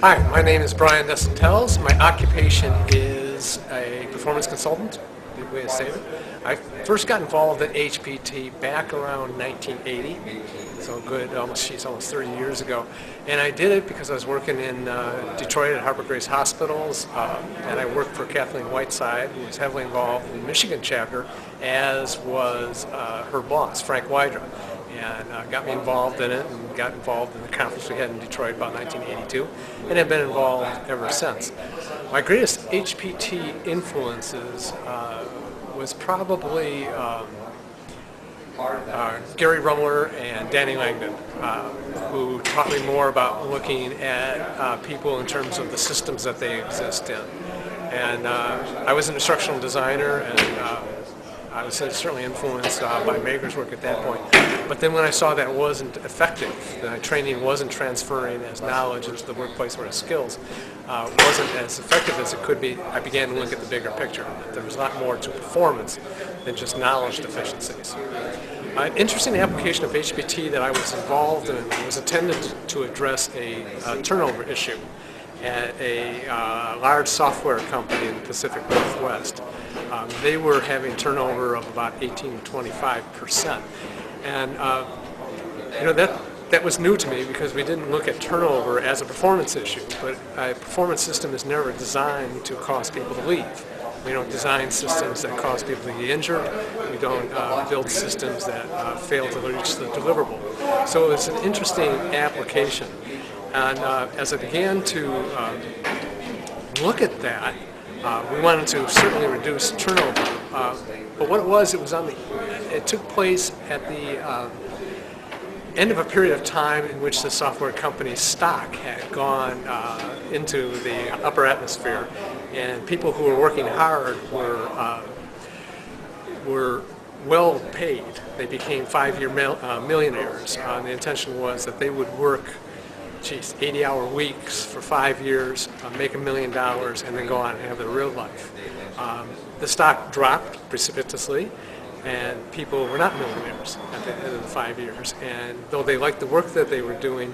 Hi, my name is Brian Desautels. My occupation is a performance consultant, good way to say it. I first got involved at HPT back around 1980, so almost 30 years ago. And I did it because I was working in Detroit at Harper Grace Hospitals, and I worked for Kathleen Whiteside, who was heavily involved in the Michigan chapter, as was her boss, Frank Wydra. And got me involved in it and got involved in the conference we had in Detroit about 1982 and have been involved ever since. My greatest HPT influences was probably Gary Rumler and Danny Langdon, who taught me more about looking at people in terms of the systems that they exist in. And I was an instructional designer, and I was certainly influenced by Mager's work at that point. But then when I saw that it wasn't effective, that my training wasn't transferring as knowledge into the workplace or as skills, wasn't as effective as it could be, I began to look at the bigger picture. There was a lot more to performance than just knowledge deficiencies. An interesting application of HPT that I was involved in was intended to address a turnover issue at a large software company in the Pacific Northwest. They were having turnover of about 18 to 25%. And that was new to me because we didn't look at turnover as a performance issue, but a performance system is never designed to cause people to leave. We don't design systems that cause people to get injured. We don't build systems that fail to reach the deliverable. So it's an interesting application. And as I began to look at that, we wanted to certainly reduce turnover. But what it took place at the end of a period of time in which the software company's stock had gone into the upper atmosphere, and people who were working hard were well paid. They became 5-year millionaires. The intention was that they would work 80-hour weeks for 5 years, make $1 million, and then go on and have their real life. The stock dropped precipitously, and people were not millionaires at the end of the 5 years. And though they liked the work that they were doing,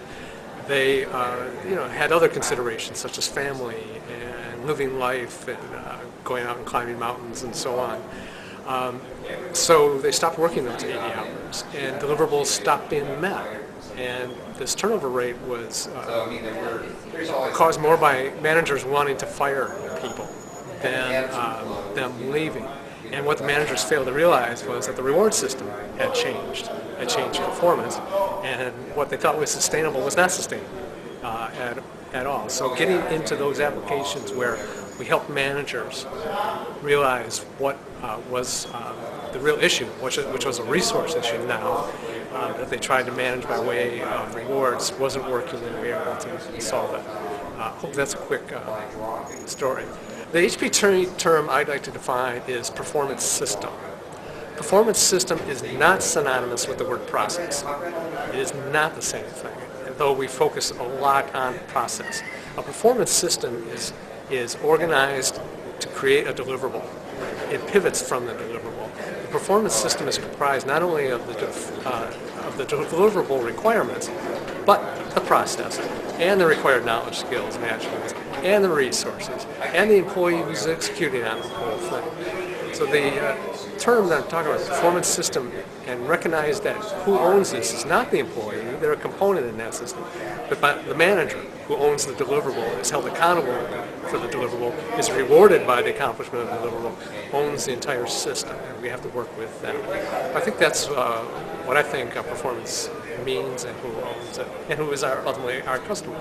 they had other considerations such as family and living life and going out and climbing mountains and so on. So they stopped working those 80 hours, and deliverables stopped being met. And this turnover rate was caused more by managers wanting to fire people than them leaving. And what the managers failed to realize was that the reward system had changed performance, and what they thought was sustainable was not sustainable at all. So getting into those applications where we help managers realize what was the real issue, which was a resource issue now, that they tried to manage by way of rewards, wasn't working, and we were able to solve it. Hope that's a quick story. The HPT term I'd like to define is performance system. Performance system is not synonymous with the word process. It is not the same thing, though we focus a lot on process. A performance system is organized to create a deliverable. It pivots from the deliverable. The performance system is comprised not only of the deliverable requirements, but the process and the required knowledge, skills, and attributes, and the resources, and the employee who's executing on the whole thing. So the term that I'm talking about, performance system, and recognize that who owns this is not the employee, they're a component in that system, but the manager who owns the deliverable, is held accountable for the deliverable, is rewarded by the accomplishment of the deliverable, owns the entire system, and we have to work with them. I think that's what I think performance means, and who owns it, and who is ultimately our customer.